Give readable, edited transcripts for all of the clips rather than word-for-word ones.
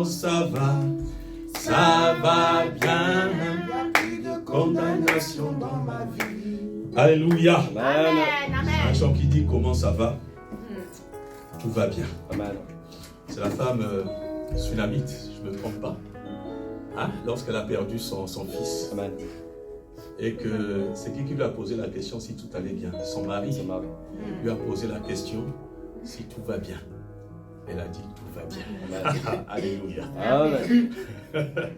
ça va? Ça va bien. Il n'y a plus de condamnation dans ma vie. Alléluia. Amen. Un chant qui dit comment ça va? Tout va bien. Amen. C'est la femme Sunamite, je ne me trompe pas. Hein? Lorsqu'elle a perdu son fils. Amen. Et que c'est qui lui a posé la question si tout allait bien? Son mari. Son mari. Lui a posé la question si tout va bien. Elle a dit tout va bien. Amen. Alléluia. Amen.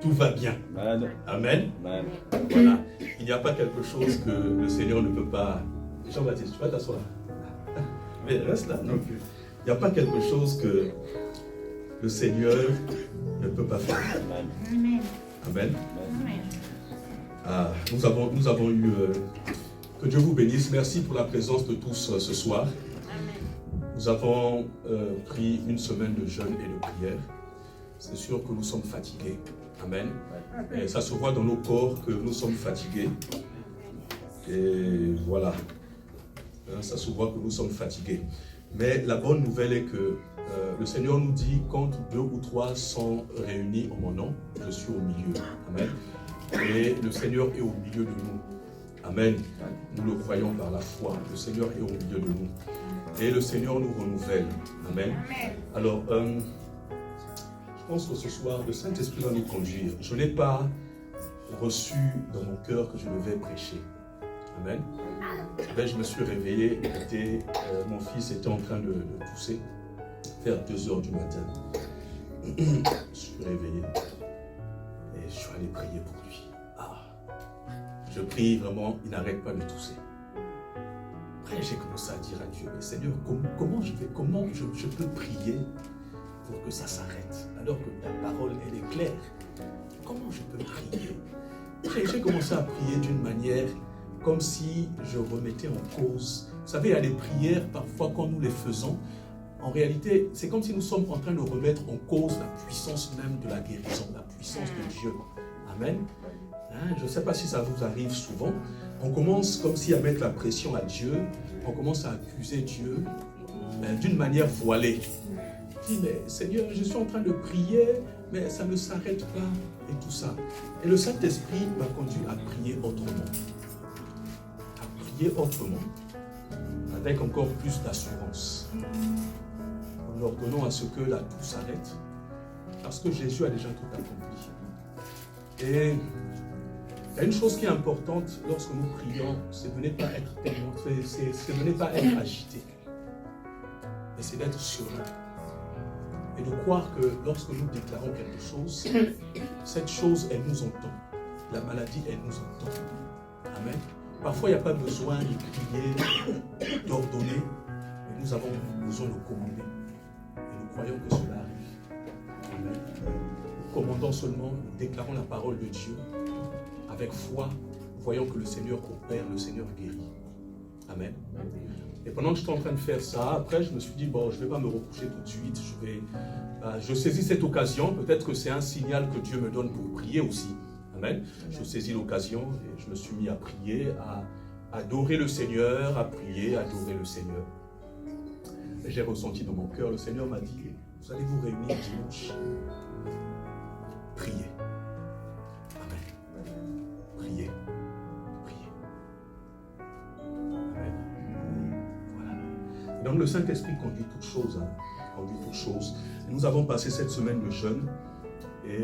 Tout va bien. Amen. Amen. Amen. Voilà. Il n'y a pas quelque chose que le Seigneur ne peut pas. Jean-Baptiste, tu vas t'asseoir. Mais reste là non plus. Il n'y a pas quelque chose que le Seigneur ne peut pas faire. Amen. Amen. Amen. Ah, nous avons eu. Que Dieu vous bénisse. Merci pour la présence de tous ce soir. Nous avons pris une semaine de jeûne et de prière. C'est sûr que nous sommes fatigués. Amen. Et ça se voit dans nos corps que nous sommes fatigués. Et voilà. Ça se voit que nous sommes fatigués. Mais la bonne nouvelle est que le Seigneur nous dit, quand 2 ou 3 sont réunis en mon nom, je suis au milieu. Amen. Et le Seigneur est au milieu de nous. Amen. Nous le croyons par la foi. Le Seigneur est au milieu de nous. Et le Seigneur nous renouvelle. Amen. Alors, je pense que ce soir, le Saint-Esprit va nous conduire. Je n'ai pas reçu dans mon cœur que je devais prêcher. Amen. Ben, je me suis réveillé, mon fils était en train de tousser, vers 2 heures du matin. Je suis réveillé et je suis allé prier pour lui. Je prie vraiment, il n'arrête pas de tousser. Après, j'ai commencé à dire à Dieu, mais Seigneur, comment je peux prier pour que ça s'arrête, alors que ta parole, elle est claire. Comment je peux prier? J'ai commencé à prier d'une manière comme si je remettais en cause. Vous savez, il y a des prières, parfois, quand nous les faisons, en réalité, c'est comme si nous sommes en train de remettre en cause la puissance même de la guérison, la puissance de Dieu. Amen. Je ne sais pas si ça vous arrive souvent. On commence comme si à mettre la pression à Dieu, on commence à accuser Dieu d'une manière voilée. Je dis, mais Seigneur, je suis en train de prier, mais ça ne s'arrête pas et tout ça. Et le Saint-Esprit m'a conduit à prier autrement. À prier autrement, avec encore plus d'assurance. En ordonnant à ce que la toux s'arrête, parce que Jésus a déjà tout accompli. Et il y a une chose qui est importante lorsque nous prions, c'est de ne pas être tellement, c'est de ne pas être agité, mais c'est d'être serein. Et de croire que lorsque nous déclarons quelque chose, cette chose, elle nous entend. La maladie, elle nous entend. Amen. Parfois, il n'y a pas besoin de crier, d'ordonner, mais nous avons besoin de commander. Et nous croyons que cela arrive. Amen. Nous commandons seulement, nous déclarons la parole de Dieu. Avec foi, voyons que le Seigneur opère, le Seigneur guérit. Amen. Et pendant que j'étais en train de faire ça, après je me suis dit, bon, je ne vais pas me recoucher tout de suite. Je saisis cette occasion. Peut-être que c'est un signal que Dieu me donne pour prier aussi. Amen. Je saisis l'occasion et je me suis mis à prier, à adorer le Seigneur, à prier, à adorer le Seigneur. Et j'ai ressenti dans mon cœur, le Seigneur m'a dit, vous allez vous réunir dimanche. Priez. Priez. Priez. Amen. Voilà. Donc le Saint-Esprit conduit toutes choses. Conduit toutes choses. Nous avons passé cette semaine de jeûne. Et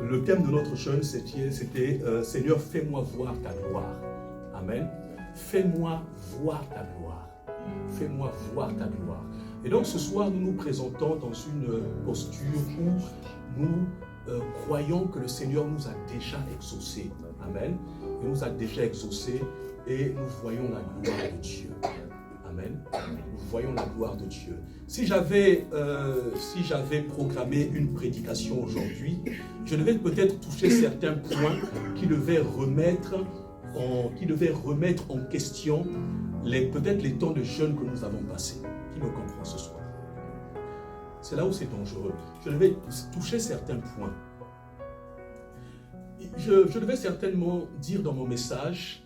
le thème de notre jeûne, c'était Seigneur, fais-moi voir ta gloire. Amen. Fais-moi voir ta gloire. Fais-moi voir ta gloire. Et donc ce soir, nous nous présentons dans une posture où nous croyons que le Seigneur nous a déjà exaucés. Amen. Il nous a déjà exaucés et nous voyons la gloire de Dieu. Amen. Nous voyons la gloire de Dieu. Si j'avais programmé une prédication aujourd'hui, je devais peut-être toucher certains points qui devaient remettre en question peut-être les temps de jeûne que nous avons passés. Qui me comprend ce soir? C'est là où c'est dangereux. Je devais toucher certains points. Je devais certainement dire dans mon message,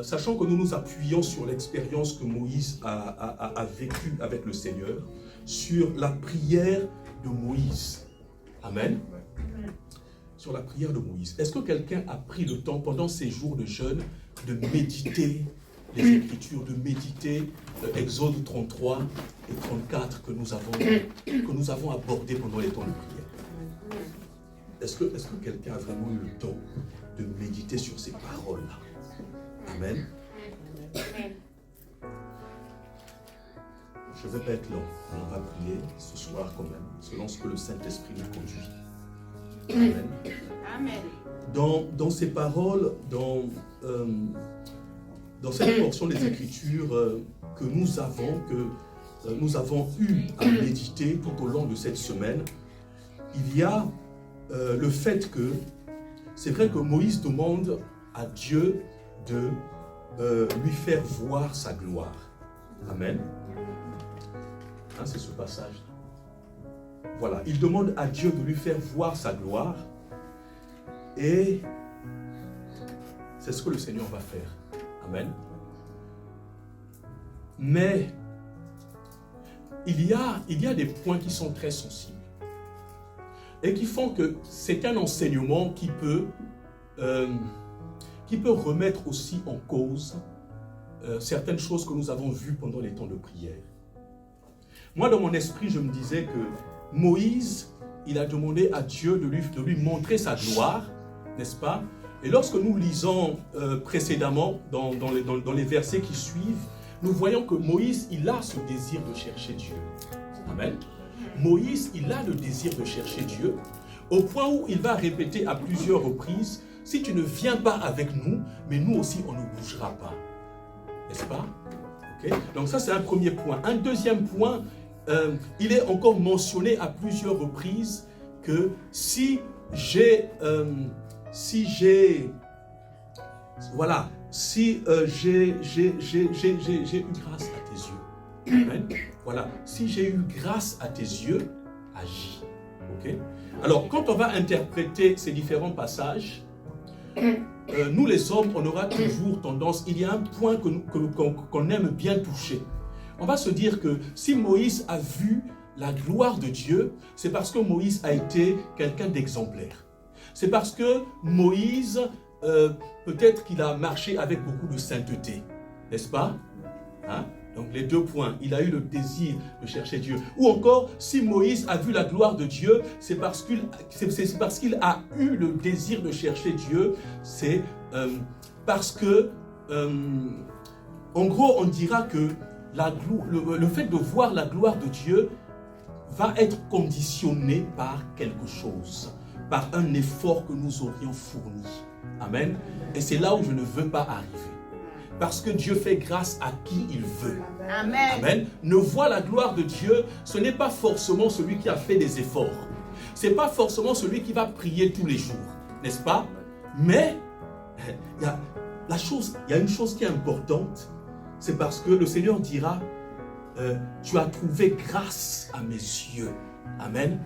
sachant que nous nous appuyons sur l'expérience que Moïse a vécue avec le Seigneur, sur la prière de Moïse. Amen. Sur la prière de Moïse. Est-ce que quelqu'un a pris le temps pendant ces jours de jeûne de méditer les Écritures, de méditer Exode 33 et 34 que nous avons abordé pendant les temps de prière? Est-ce que quelqu'un a vraiment eu le temps de méditer sur ces paroles-là? Amen. Je ne vais pas être long. On va prier ce soir quand même, selon ce que le Saint-Esprit nous conduit. Amen. Amen. Dans ces paroles, dans cette portion des Écritures que nous avons eu à méditer tout au long de cette semaine, il y a le fait que c'est vrai que Moïse demande à Dieu de lui faire voir sa gloire. Amen. Hein, c'est ce passage. Voilà, il demande à Dieu de lui faire voir sa gloire et c'est ce que le Seigneur va faire. Amen. Mais il y a des points qui sont très sensibles et qui font que c'est un enseignement qui peut remettre aussi en cause certaines choses que nous avons vues pendant les temps de prière. Moi, dans mon esprit, je me disais que Moïse, il a demandé à Dieu de lui montrer sa gloire, n'est-ce pas? Et lorsque nous lisons précédemment, dans les versets qui suivent, nous voyons que Moïse, il a ce désir de chercher Dieu. Amen. Moïse, il a le désir de chercher Dieu, au point où il va répéter à plusieurs reprises, « Si tu ne viens pas avec nous, mais nous aussi, on ne bougera pas. » N'est-ce pas? Okay? Donc ça, c'est un premier point. Un deuxième point, il est encore mentionné à plusieurs reprises que si j'ai eu grâce à tes yeux, amen. Voilà, si j'ai eu grâce à tes yeux, agis. Ok? Alors, quand on va interpréter ces différents passages, nous les hommes, on aura toujours tendance, il y a un point qu'on aime bien toucher. On va se dire que si Moïse a vu la gloire de Dieu, c'est parce que Moïse a été quelqu'un d'exemplaire. C'est parce que Moïse, peut-être qu'il a marché avec beaucoup de sainteté, n'est-ce pas? Hein? Donc les deux points, il a eu le désir de chercher Dieu. Ou encore, si Moïse a vu la gloire de Dieu, c'est parce qu'il a eu le désir de chercher Dieu. C'est parce que, en gros, on dira que le fait de voir la gloire de Dieu va être conditionné par quelque chose, par un effort que nous aurions fourni. Amen. Et c'est là où je ne veux pas arriver. Parce que Dieu fait grâce à qui il veut. Amen. Amen. Ne voir la gloire de Dieu, ce n'est pas forcément celui qui a fait des efforts. Ce n'est pas forcément celui qui va prier tous les jours. N'est-ce pas? Mais, il y a une chose qui est importante. C'est parce que le Seigneur dira, tu as trouvé grâce à mes yeux. Amen.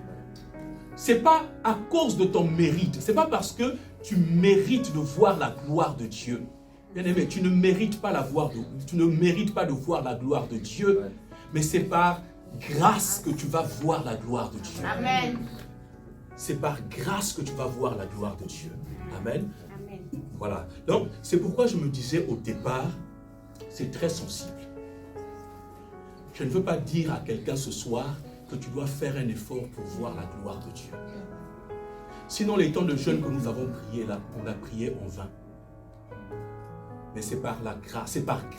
Ce n'est pas à cause de ton mérite. Ce n'est pas parce que tu mérites de voir la gloire de Dieu. Bien-aimé, tu ne mérites pas de voir la gloire de Dieu, mais c'est par grâce que tu vas voir la gloire de Dieu. Amen. C'est par grâce que tu vas voir la gloire de Dieu. Amen. Voilà. Donc, c'est pourquoi je me disais au départ, c'est très sensible. Je ne veux pas dire à quelqu'un ce soir que tu dois faire un effort pour voir la gloire de Dieu. Sinon, les temps de jeûne que nous avons prié là, on a prié en vain. Mais c'est par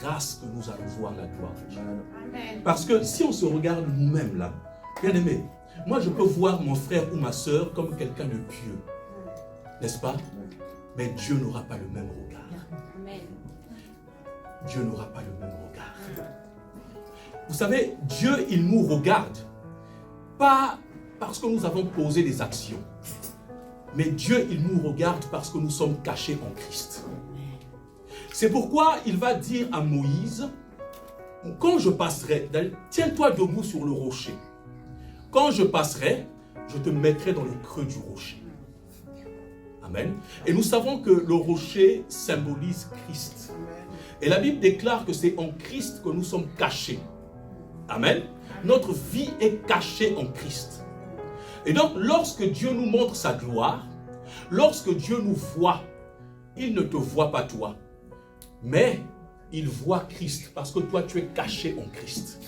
grâce que nous allons voir la gloire de Dieu. Amen. Parce que si on se regarde nous-mêmes là, bien aimé, moi je peux voir mon frère ou ma soeur comme quelqu'un de pieux, n'est-ce pas? Mais Dieu n'aura pas le même regard. Amen. Dieu n'aura pas le même regard. Vous savez, Dieu, il nous regarde, pas parce que nous avons posé des actions, mais Dieu, il nous regarde parce que nous sommes cachés en Christ. C'est pourquoi il va dire à Moïse, quand je passerai, tiens-toi debout sur le rocher. Quand je passerai, je te mettrai dans le creux du rocher. Amen. Et nous savons que le rocher symbolise Christ. Et la Bible déclare que c'est en Christ que nous sommes cachés. Amen. Notre vie est cachée en Christ. Et donc, lorsque Dieu nous montre sa gloire, lorsque Dieu nous voit, il ne te voit pas toi, mais il voit Christ, parce que toi, tu es caché en Christ.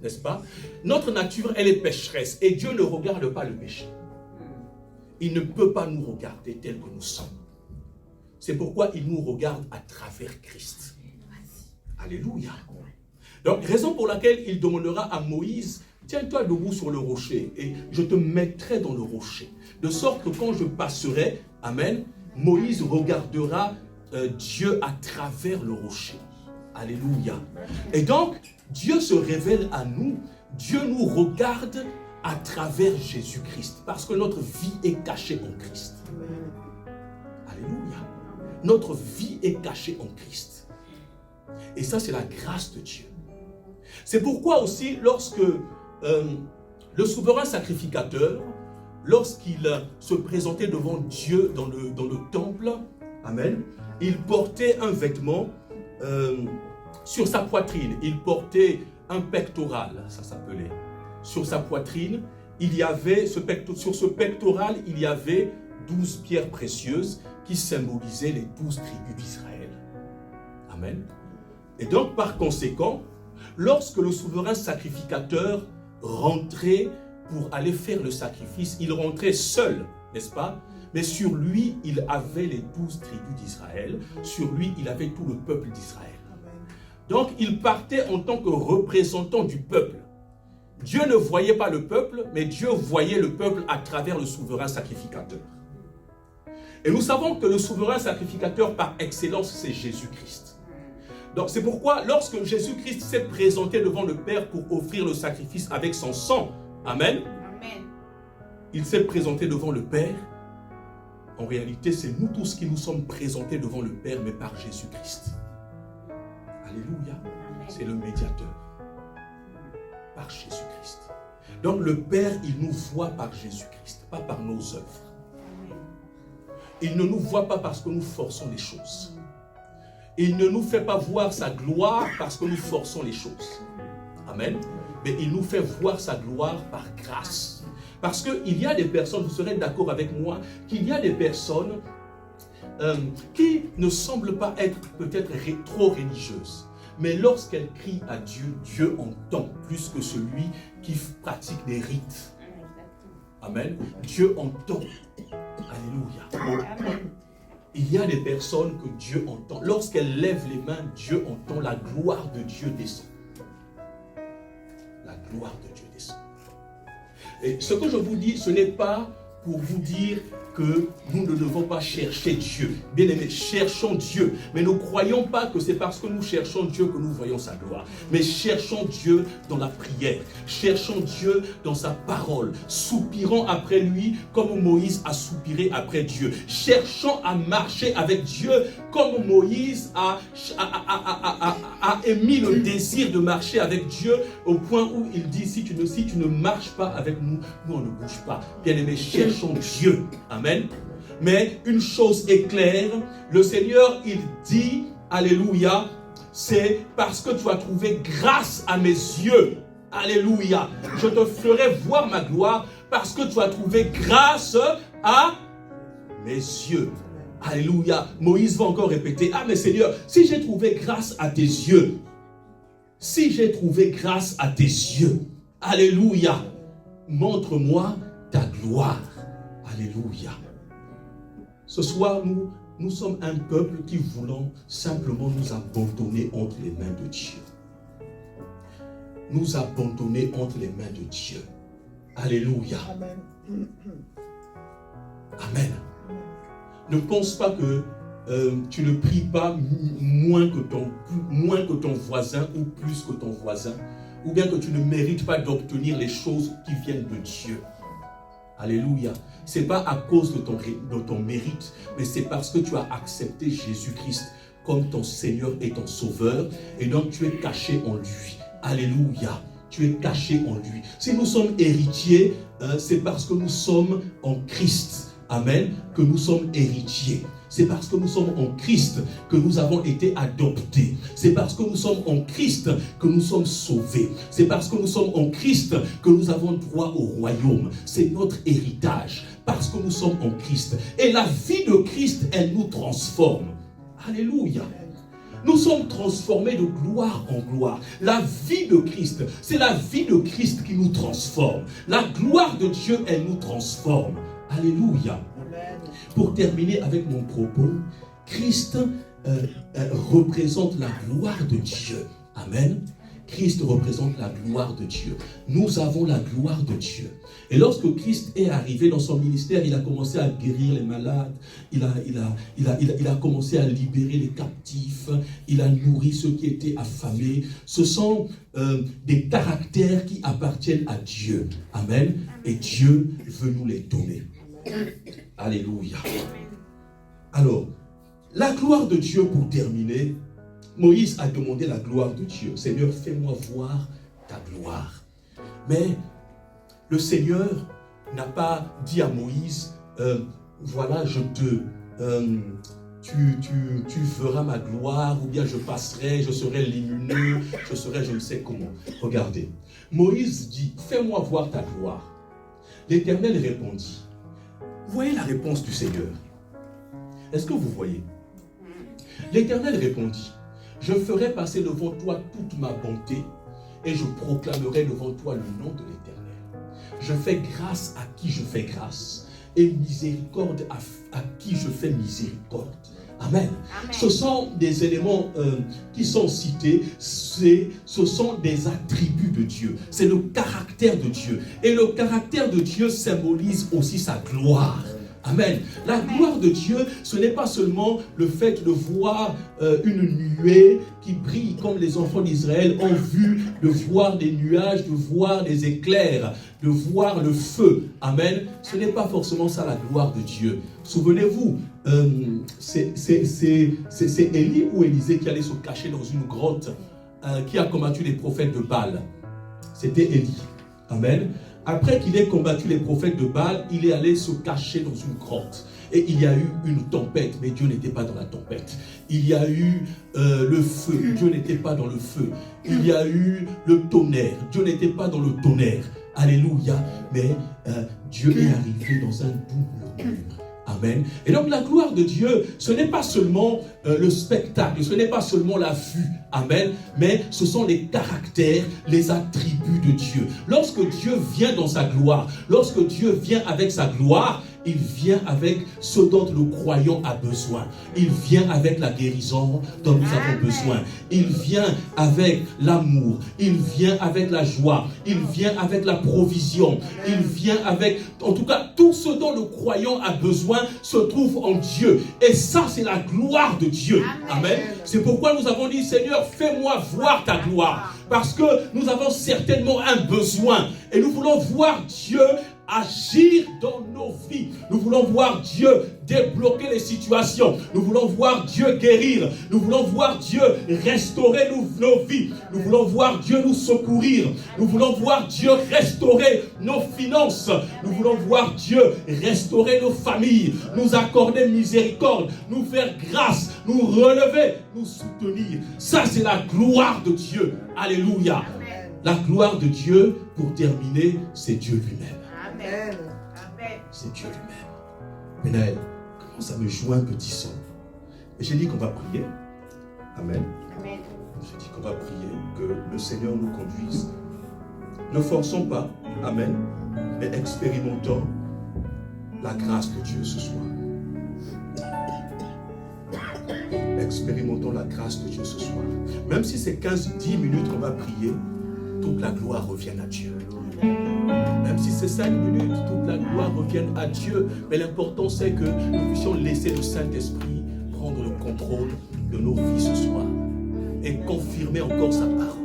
N'est-ce pas? Notre nature, elle est pécheresse, et Dieu ne regarde pas le péché. Il ne peut pas nous regarder tel que nous sommes. C'est pourquoi il nous regarde à travers Christ. Alléluia. Donc, raison pour laquelle il demandera à Moïse, tiens-toi debout sur le rocher et je te mettrai dans le rocher. De sorte que quand je passerai, amen, Moïse regardera Dieu à travers le rocher. Alléluia. Et donc, Dieu se révèle à nous, Dieu nous regarde à travers Jésus-Christ, parce que notre vie est cachée en Christ. Alléluia. Notre vie est cachée en Christ. Et ça, c'est la grâce de Dieu. C'est pourquoi aussi, lorsque le souverain sacrificateur, lorsqu'il se présentait devant Dieu dans le temple, amen, il portait un vêtement sur sa poitrine. Il portait un pectoral, ça s'appelait. Sur sa poitrine, il y avait sur ce pectoral, il y avait 12 pierres précieuses qui symbolisaient les 12 tribus d'Israël. Amen. Et donc, par conséquent, lorsque le souverain sacrificateur rentrait pour aller faire le sacrifice, il rentrait seul, n'est-ce pas? Mais sur lui, il avait les 12 tribus d'Israël. Sur lui, il avait tout le peuple d'Israël. Donc, il partait en tant que représentant du peuple. Dieu ne voyait pas le peuple, mais Dieu voyait le peuple à travers le souverain sacrificateur. Et nous savons que le souverain sacrificateur par excellence, c'est Jésus-Christ. Donc c'est pourquoi lorsque Jésus-Christ s'est présenté devant le Père pour offrir le sacrifice avec son sang, amen, amen, il s'est présenté devant le Père. En réalité, c'est nous tous qui nous sommes présentés devant le Père, mais par Jésus-Christ. Alléluia. C'est le médiateur. Par Jésus-Christ. Donc le Père, il nous voit par Jésus-Christ, pas par nos œuvres. Il ne nous voit pas parce que nous forçons les choses. Il ne nous fait pas voir sa gloire parce que nous forçons les choses. Amen. Mais il nous fait voir sa gloire par grâce. Parce qu'il y a des personnes, vous serez d'accord avec moi, qu'il y a des personnes qui ne semblent pas être peut-être trop religieuses. Mais lorsqu'elles crient à Dieu, Dieu entend plus que celui qui pratique des rites. Amen. Dieu entend. Alléluia. Amen. Il y a des personnes que Dieu entend. Lorsqu'elles lèvent les mains, Dieu entend, la gloire de Dieu descend. La gloire de Dieu descend. Et ce que je vous dis, ce n'est pas pour vous dire que nous ne devons pas chercher Dieu. Bien aimé, cherchons Dieu. Mais ne croyons pas que c'est parce que nous cherchons Dieu que nous voyons sa gloire. Mais cherchons Dieu dans la prière. Cherchons Dieu dans sa parole. Soupirons après lui comme Moïse a soupiré après Dieu. Cherchons à marcher avec Dieu comme Moïse a émis le désir de marcher avec Dieu au point où il dit, si tu ne marches pas avec nous, nous on ne bouge pas. Bien aimé, cherchons Dieu. Amen. Mais une chose est claire, le Seigneur, il dit, alléluia, c'est parce que tu as trouvé grâce à mes yeux. Alléluia. Je te ferai voir ma gloire parce que tu as trouvé grâce à mes yeux. Alléluia. Moïse va encore répéter, ah mais Seigneur, si j'ai trouvé grâce à tes yeux, si j'ai trouvé grâce à tes yeux, alléluia, montre-moi ta gloire. Alléluia. Ce soir, nous sommes un peuple qui voulons simplement nous abandonner entre les mains de Dieu. Nous abandonner entre les mains de Dieu. Alléluia. Amen. Amen. Ne pense pas que tu ne pries pas moins que ton voisin ou plus que ton voisin, ou bien que tu ne mérites pas d'obtenir les choses qui viennent de Dieu. Alléluia. Ce n'est pas à cause de ton mérite, mais c'est parce que tu as accepté Jésus-Christ comme ton Seigneur et ton Sauveur, et donc tu es caché en lui. Alléluia. Tu es caché en lui. Si nous sommes héritiers, c'est parce que nous sommes en Christ. amen, que nous sommes héritiers. C'est parce que nous sommes en Christ que nous avons été adoptés. C'est parce que nous sommes en Christ que nous sommes sauvés. C'est parce que nous sommes en Christ que nous avons droit au royaume. C'est notre héritage parce que nous sommes en Christ. Et la vie de Christ, elle nous transforme. Alléluia. Nous sommes transformés de gloire en gloire. La vie de Christ, c'est la vie de Christ qui nous transforme. La gloire de Dieu, elle nous transforme. Alléluia. Pour terminer avec mon propos, Christ représente la gloire de Dieu. Amen. Christ représente la gloire de Dieu. Nous avons la gloire de Dieu. Et lorsque Christ est arrivé dans son ministère, il a commencé à guérir les malades, il a commencé à libérer les captifs, il a nourri ceux qui étaient affamés. Ce sont des caractères qui appartiennent à Dieu. Amen. Et Dieu veut nous les donner. Alléluia. Alors, la gloire de Dieu, pour terminer, Moïse a demandé la gloire de Dieu. Seigneur, fais-moi voir ta gloire. Mais le Seigneur n'a pas dit à Moïse, voilà, tu feras ma gloire, ou bien je passerai, je serai lumineux, je serai je ne sais comment. Regardez, Moïse dit, fais-moi voir ta gloire. L'Éternel répondit. Vous voyez la réponse du Seigneur? Est-ce que vous voyez? L'Éternel répondit, je ferai passer devant toi toute ma bonté et je proclamerai devant toi le nom de l'Éternel. Je fais grâce à qui je fais grâce et miséricorde à qui je fais miséricorde. Amen. Amen. Ce sont des éléments qui sont cités, ce sont des attributs de Dieu. C'est le caractère de Dieu. Et le caractère de Dieu symbolise aussi sa gloire. Amen. La gloire de Dieu, ce n'est pas seulement le fait de voir une nuée qui brille comme les enfants d'Israël ont vu, de voir des nuages, de voir des éclairs, de voir le feu. Amen. Ce n'est pas forcément ça la gloire de Dieu. Souvenez-vous, c'est Élie ou Élisée qui allait se cacher dans une grotte, qui a combattu les prophètes de Baal. C'était Élie. Amen. Après qu'il ait combattu les prophètes de Baal, il est allé se cacher dans une grotte. Et il y a eu une tempête, mais Dieu n'était pas dans la tempête. Il y a eu le feu, Dieu n'était pas dans le feu. Il y a eu le tonnerre, Dieu n'était pas dans le tonnerre. Alléluia. Mais Dieu est arrivé dans un double mur. Amen. Et donc la gloire de Dieu, ce n'est pas seulement le spectacle, ce n'est pas seulement la vue. Amen. Mais ce sont les caractères, les attributs de Dieu. Lorsque Dieu vient dans sa gloire, lorsque Dieu vient avec sa gloire, il vient avec ce dont le croyant a besoin. Il vient avec la guérison dont nous avons besoin. Il vient avec l'amour. Il vient avec la joie. Il vient avec la provision. Il vient avec, en tout cas, tout ce dont le croyant a besoin se trouve en Dieu. Et ça, c'est la gloire de Dieu. Amen. C'est pourquoi nous avons dit, Seigneur, fais-moi voir ta gloire. Parce que nous avons certainement un besoin. Et nous voulons voir Dieu agir dans nos vies. Nous voulons voir Dieu débloquer les situations. Nous voulons voir Dieu guérir. Nous voulons voir Dieu restaurer nos vies. Nous voulons voir Dieu nous secourir. Nous voulons voir Dieu restaurer nos finances. Nous voulons voir Dieu restaurer nos familles, nous accorder miséricorde, nous faire grâce, nous relever, nous soutenir. Ça, c'est la gloire de Dieu. Alléluia. La gloire de Dieu, pour terminer, c'est Dieu lui-même. Amen. C'est Dieu lui-même. Benaël, commence à me jouer un petit son. Et j'ai dit qu'on va prier. Amen. Amen. J'ai dit qu'on va prier, que le Seigneur nous conduise. Ne forçons pas. Amen. Mais expérimentons la grâce de Dieu ce soir. Expérimentons la grâce de Dieu ce soir. Même si c'est 15-10 minutes qu'on va prier, toute la gloire revienne à Dieu. Même si c'est 5 minutes, toute la gloire revienne à Dieu. Mais l'important, c'est que nous puissions laisser le Saint-Esprit prendre le contrôle de nos vies ce soir et confirmer encore sa parole.